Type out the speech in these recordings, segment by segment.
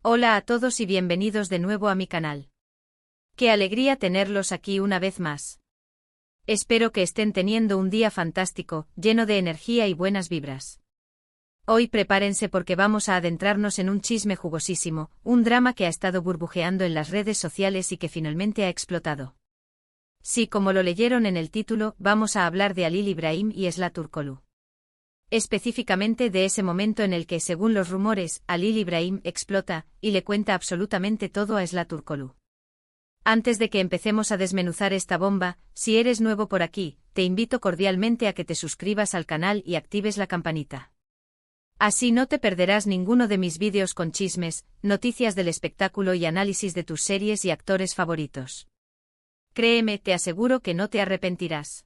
Hola a todos y bienvenidos de nuevo a mi canal. Qué alegría tenerlos aquí una vez más. Espero que estén teniendo un día fantástico, lleno de energía y buenas vibras. Hoy prepárense porque vamos a adentrarnos en un chisme jugosísimo, un drama que ha estado burbujeando en las redes sociales y que finalmente ha explotado. Sí, como lo leyeron en el título, vamos a hablar de Halil İbrahim y Esla Turkoglu. Específicamente de ese momento en el que, según los rumores, Halil İbrahim explota y le cuenta absolutamente todo a Esla Turkoglu. Antes de que empecemos a desmenuzar esta bomba, si eres nuevo por aquí, te invito cordialmente a que te suscribas al canal y actives la campanita. Así no te perderás ninguno de mis vídeos con chismes, noticias del espectáculo y análisis de tus series y actores favoritos. Créeme, te aseguro que no te arrepentirás.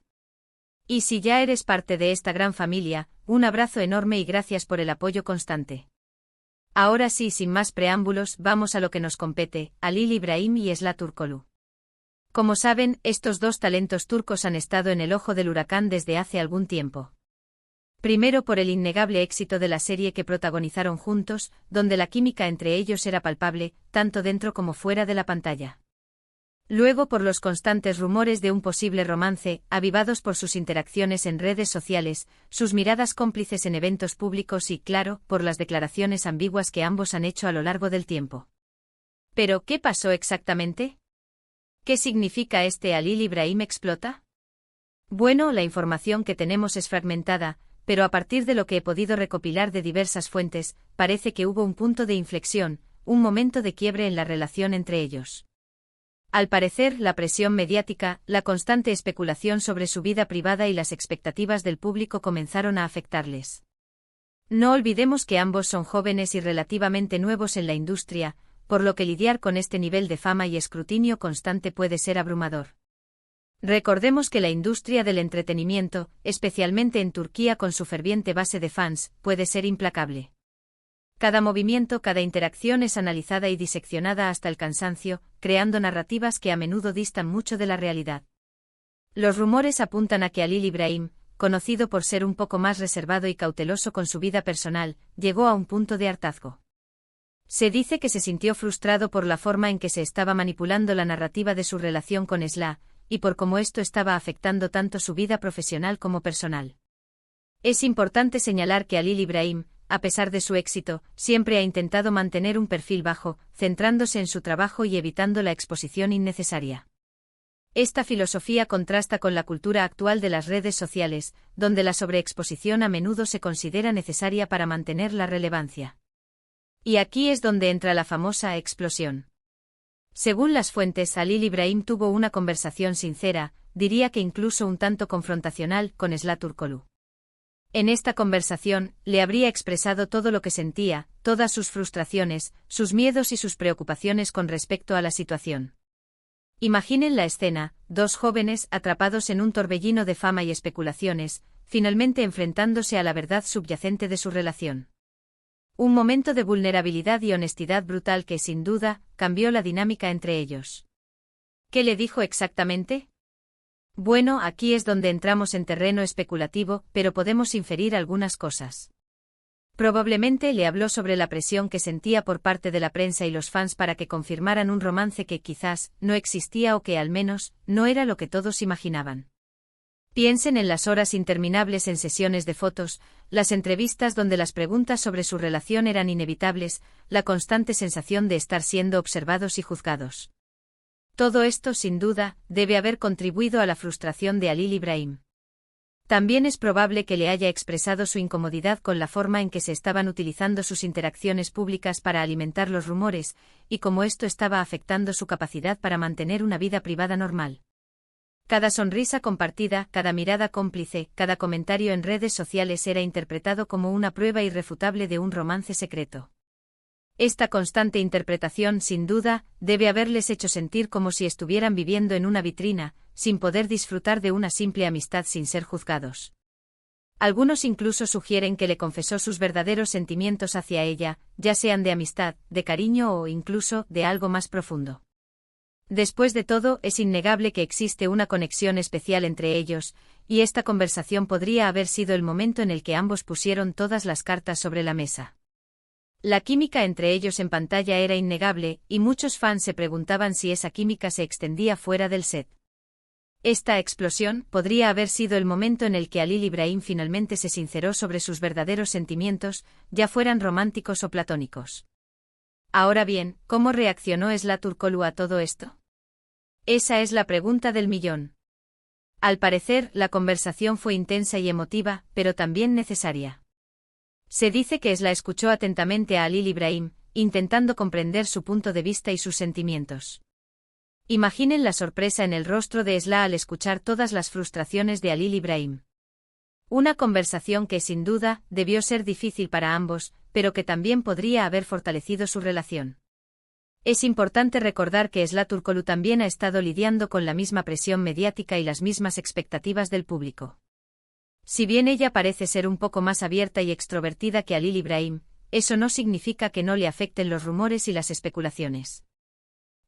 Y si ya eres parte de esta gran familia, un abrazo enorme y gracias por el apoyo constante. Ahora sí, sin más preámbulos, vamos a lo que nos compete, Halil İbrahim y Esla Turkoglu. Como saben, estos dos talentos turcos han estado en el ojo del huracán desde hace algún tiempo. Primero por el innegable éxito de la serie que protagonizaron juntos, donde la química entre ellos era palpable, tanto dentro como fuera de la pantalla. Luego por los constantes rumores de un posible romance, avivados por sus interacciones en redes sociales, sus miradas cómplices en eventos públicos y, claro, por las declaraciones ambiguas que ambos han hecho a lo largo del tiempo. ¿Pero qué pasó exactamente? ¿Qué significa este Halil İbrahim explota? Bueno, la información que tenemos es fragmentada, pero a partir de lo que he podido recopilar de diversas fuentes, parece que hubo un punto de inflexión, un momento de quiebre en la relación entre ellos. Al parecer, la presión mediática, la constante especulación sobre su vida privada y las expectativas del público comenzaron a afectarles. No olvidemos que ambos son jóvenes y relativamente nuevos en la industria, por lo que lidiar con este nivel de fama y escrutinio constante puede ser abrumador. Recordemos que la industria del entretenimiento, especialmente en Turquía con su ferviente base de fans, puede ser implacable. Cada movimiento, cada interacción es analizada y diseccionada hasta el cansancio, creando narrativas que a menudo distan mucho de la realidad. Los rumores apuntan a que Halil İbrahim, conocido por ser un poco más reservado y cauteloso con su vida personal, llegó a un punto de hartazgo. Se dice que se sintió frustrado por la forma en que se estaba manipulando la narrativa de su relación con Esla, y por cómo esto estaba afectando tanto su vida profesional como personal. Es importante señalar que Halil İbrahim, a pesar de su éxito, siempre ha intentado mantener un perfil bajo, centrándose en su trabajo y evitando la exposición innecesaria. Esta filosofía contrasta con la cultura actual de las redes sociales, donde la sobreexposición a menudo se considera necesaria para mantener la relevancia. Y aquí es donde entra la famosa explosión. Según las fuentes, Halil İbrahim tuvo una conversación sincera, diría que incluso un tanto confrontacional, con Esla Turkoglu. En esta conversación, le habría expresado todo lo que sentía, todas sus frustraciones, sus miedos y sus preocupaciones con respecto a la situación. Imaginen la escena, dos jóvenes atrapados en un torbellino de fama y especulaciones, finalmente enfrentándose a la verdad subyacente de su relación. Un momento de vulnerabilidad y honestidad brutal que, sin duda, cambió la dinámica entre ellos. ¿Qué le dijo exactamente? Bueno, aquí es donde entramos en terreno especulativo, pero podemos inferir algunas cosas. Probablemente le habló sobre la presión que sentía por parte de la prensa y los fans para que confirmaran un romance que quizás no existía o que al menos no era lo que todos imaginaban. Piensen en las horas interminables en sesiones de fotos, las entrevistas donde las preguntas sobre su relación eran inevitables, la constante sensación de estar siendo observados y juzgados. Todo esto, sin duda, debe haber contribuido a la frustración de Halil İbrahim. También es probable que le haya expresado su incomodidad con la forma en que se estaban utilizando sus interacciones públicas para alimentar los rumores, y cómo esto estaba afectando su capacidad para mantener una vida privada normal. Cada sonrisa compartida, cada mirada cómplice, cada comentario en redes sociales era interpretado como una prueba irrefutable de un romance secreto. Esta constante interpretación, sin duda, debe haberles hecho sentir como si estuvieran viviendo en una vitrina, sin poder disfrutar de una simple amistad sin ser juzgados. Algunos incluso sugieren que le confesó sus verdaderos sentimientos hacia ella, ya sean de amistad, de cariño o incluso de algo más profundo. Después de todo, es innegable que existe una conexión especial entre ellos, y esta conversación podría haber sido el momento en el que ambos pusieron todas las cartas sobre la mesa. La química entre ellos en pantalla era innegable, y muchos fans se preguntaban si esa química se extendía fuera del set. Esta explosión podría haber sido el momento en el que Halil Ibrahim finalmente se sinceró sobre sus verdaderos sentimientos, ya fueran románticos o platónicos. Ahora bien, ¿cómo reaccionó Esla Turkoglu a todo esto? Esa es la pregunta del millón. Al parecer, la conversación fue intensa y emotiva, pero también necesaria. Se dice que Esla escuchó atentamente a Halil Ibrahim, intentando comprender su punto de vista y sus sentimientos. Imaginen la sorpresa en el rostro de Esla al escuchar todas las frustraciones de Halil Ibrahim. Una conversación que, sin duda, debió ser difícil para ambos, pero que también podría haber fortalecido su relación. Es importante recordar que Esla Turkoglu también ha estado lidiando con la misma presión mediática y las mismas expectativas del público. Si bien ella parece ser un poco más abierta y extrovertida que Halil Ibrahim, eso no significa que no le afecten los rumores y las especulaciones.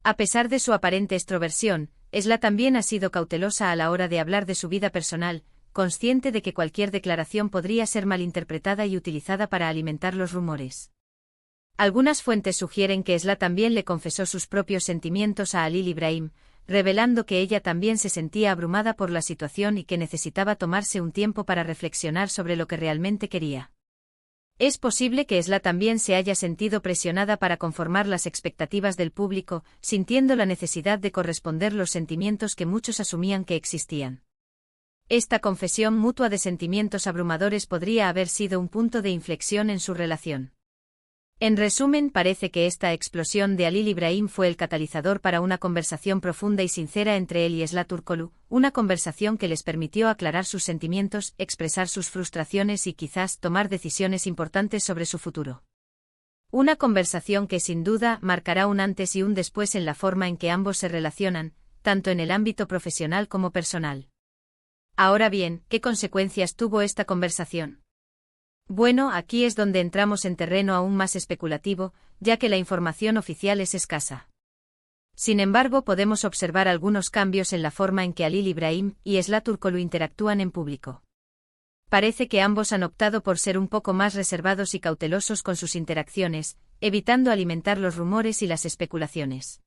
A pesar de su aparente extroversión, Esla también ha sido cautelosa a la hora de hablar de su vida personal, consciente de que cualquier declaración podría ser malinterpretada y utilizada para alimentar los rumores. Algunas fuentes sugieren que Esla también le confesó sus propios sentimientos a Halil Ibrahim, revelando que ella también se sentía abrumada por la situación y que necesitaba tomarse un tiempo para reflexionar sobre lo que realmente quería. Es posible que Esla también se haya sentido presionada para conformar las expectativas del público, sintiendo la necesidad de corresponder los sentimientos que muchos asumían que existían. Esta confesión mutua de sentimientos abrumadores podría haber sido un punto de inflexión en su relación. En resumen, parece que esta explosión de Halil Ibrahim fue el catalizador para una conversación profunda y sincera entre él y Esla Turkoglu, una conversación que les permitió aclarar sus sentimientos, expresar sus frustraciones y quizás tomar decisiones importantes sobre su futuro. Una conversación que sin duda marcará un antes y un después en la forma en que ambos se relacionan, tanto en el ámbito profesional como personal. Ahora bien, ¿qué consecuencias tuvo esta conversación? Bueno, aquí es donde entramos en terreno aún más especulativo, ya que la información oficial es escasa. Sin embargo, podemos observar algunos cambios en la forma en que Halil Ibrahim y Esla Turkoglu interactúan en público. Parece que ambos han optado por ser un poco más reservados y cautelosos con sus interacciones, evitando alimentar los rumores y las especulaciones.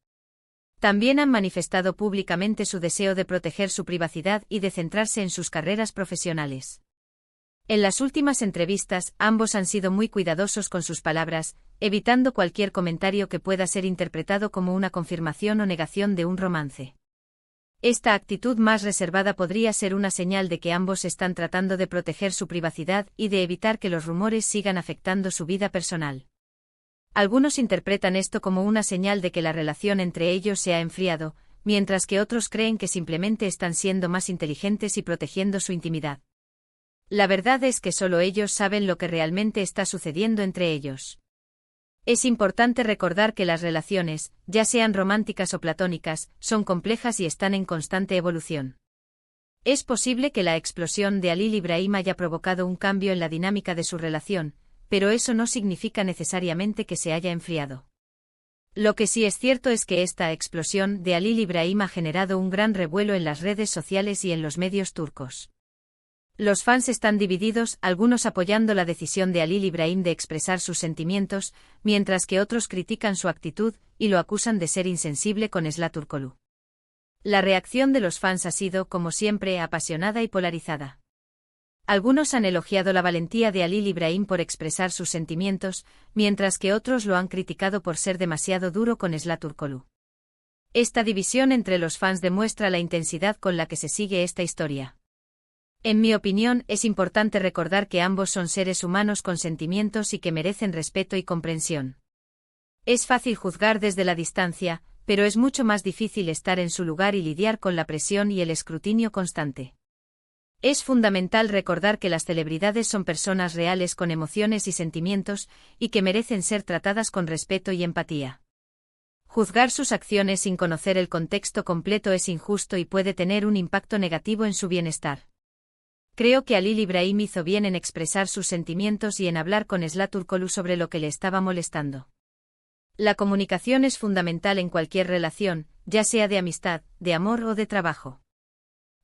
También han manifestado públicamente su deseo de proteger su privacidad y de centrarse en sus carreras profesionales. En las últimas entrevistas, ambos han sido muy cuidadosos con sus palabras, evitando cualquier comentario que pueda ser interpretado como una confirmación o negación de un romance. Esta actitud más reservada podría ser una señal de que ambos están tratando de proteger su privacidad y de evitar que los rumores sigan afectando su vida personal. Algunos interpretan esto como una señal de que la relación entre ellos se ha enfriado, mientras que otros creen que simplemente están siendo más inteligentes y protegiendo su intimidad. La verdad es que solo ellos saben lo que realmente está sucediendo entre ellos. Es importante recordar que las relaciones, ya sean románticas o platónicas, son complejas y están en constante evolución. Es posible que la explosión de Halil Ibrahim haya provocado un cambio en la dinámica de su relación, pero eso no significa necesariamente que se haya enfriado. Lo que sí es cierto es que esta explosión de Halil Ibrahim ha generado un gran revuelo en las redes sociales y en los medios turcos. Los fans están divididos, algunos apoyando la decisión de Halil Ibrahim de expresar sus sentimientos, mientras que otros critican su actitud y lo acusan de ser insensible con Esla Turkoglu. La reacción de los fans ha sido, como siempre, apasionada y polarizada. Algunos han elogiado la valentía de Halil Ibrahim por expresar sus sentimientos, mientras que otros lo han criticado por ser demasiado duro con Esla Turkoglu. Esta división entre los fans demuestra la intensidad con la que se sigue esta historia. En mi opinión, es importante recordar que ambos son seres humanos con sentimientos y que merecen respeto y comprensión. Es fácil juzgar desde la distancia, pero es mucho más difícil estar en su lugar y lidiar con la presión y el escrutinio constante. Es fundamental recordar que las celebridades son personas reales con emociones y sentimientos, y que merecen ser tratadas con respeto y empatía. Juzgar sus acciones sin conocer el contexto completo es injusto y puede tener un impacto negativo en su bienestar. Creo que Halil Ibrahim hizo bien en expresar sus sentimientos y en hablar con Esla Turkoglu sobre lo que le estaba molestando. La comunicación es fundamental en cualquier relación, ya sea de amistad, de amor o de trabajo.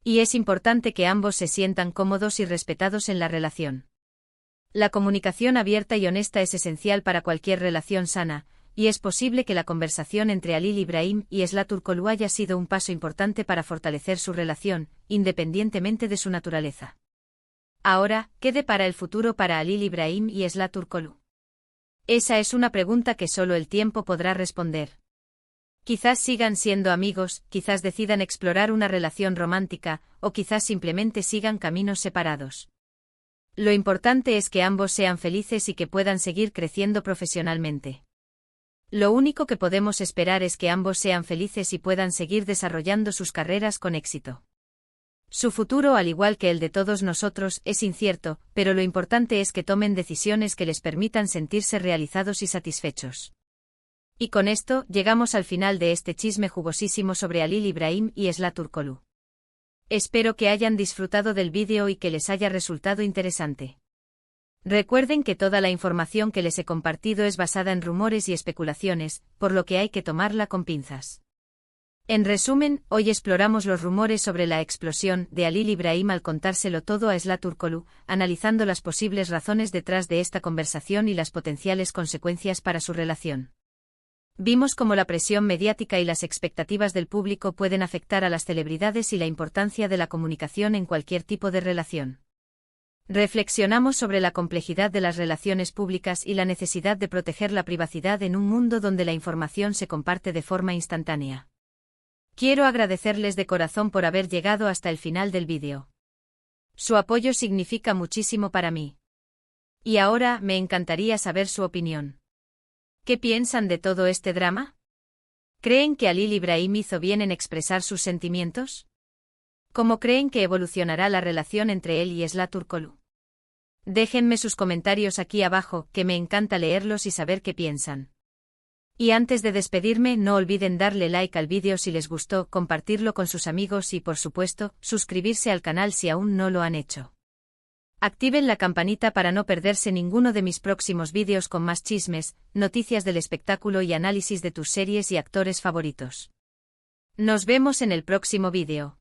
Y es importante que ambos se sientan cómodos y respetados en la relación. La comunicación abierta y honesta es esencial para cualquier relación sana, y es posible que la conversación entre Halil Ibrahim y Esla Turkoglu haya sido un paso importante para fortalecer su relación, independientemente de su naturaleza. Ahora, ¿qué depara el futuro para Halil Ibrahim y Esla Turkoglu? Esa es una pregunta que solo el tiempo podrá responder. Quizás sigan siendo amigos, quizás decidan explorar una relación romántica, o quizás simplemente sigan caminos separados. Lo importante es que ambos sean felices y que puedan seguir creciendo profesionalmente. Lo único que podemos esperar es que ambos sean felices y puedan seguir desarrollando sus carreras con éxito. Su futuro, al igual que el de todos nosotros, es incierto, pero lo importante es que tomen decisiones que les permitan sentirse realizados y satisfechos. Y con esto, llegamos al final de este chisme jugosísimo sobre Halil Ibrahim y Esla Turkoglu. Espero que hayan disfrutado del vídeo y que les haya resultado interesante. Recuerden que toda la información que les he compartido es basada en rumores y especulaciones, por lo que hay que tomarla con pinzas. En resumen, hoy exploramos los rumores sobre la explosión de Halil Ibrahim al contárselo todo a Esla Turkoglu, analizando las posibles razones detrás de esta conversación y las potenciales consecuencias para su relación. Vimos cómo la presión mediática y las expectativas del público pueden afectar a las celebridades y la importancia de la comunicación en cualquier tipo de relación. Reflexionamos sobre la complejidad de las relaciones públicas y la necesidad de proteger la privacidad en un mundo donde la información se comparte de forma instantánea. Quiero agradecerles de corazón por haber llegado hasta el final del vídeo. Su apoyo significa muchísimo para mí. Y ahora me encantaría saber su opinión. ¿Qué piensan de todo este drama? ¿Creen que Halil Ibrahim hizo bien en expresar sus sentimientos? ¿Cómo creen que evolucionará la relación entre él y Esla Turkoglu? Déjenme sus comentarios aquí abajo, que me encanta leerlos y saber qué piensan. Y antes de despedirme, no olviden darle like al vídeo si les gustó, compartirlo con sus amigos y, por supuesto, suscribirse al canal si aún no lo han hecho. Activen la campanita para no perderse ninguno de mis próximos vídeos con más chismes, noticias del espectáculo y análisis de tus series y actores favoritos. Nos vemos en el próximo vídeo.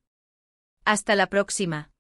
Hasta la próxima.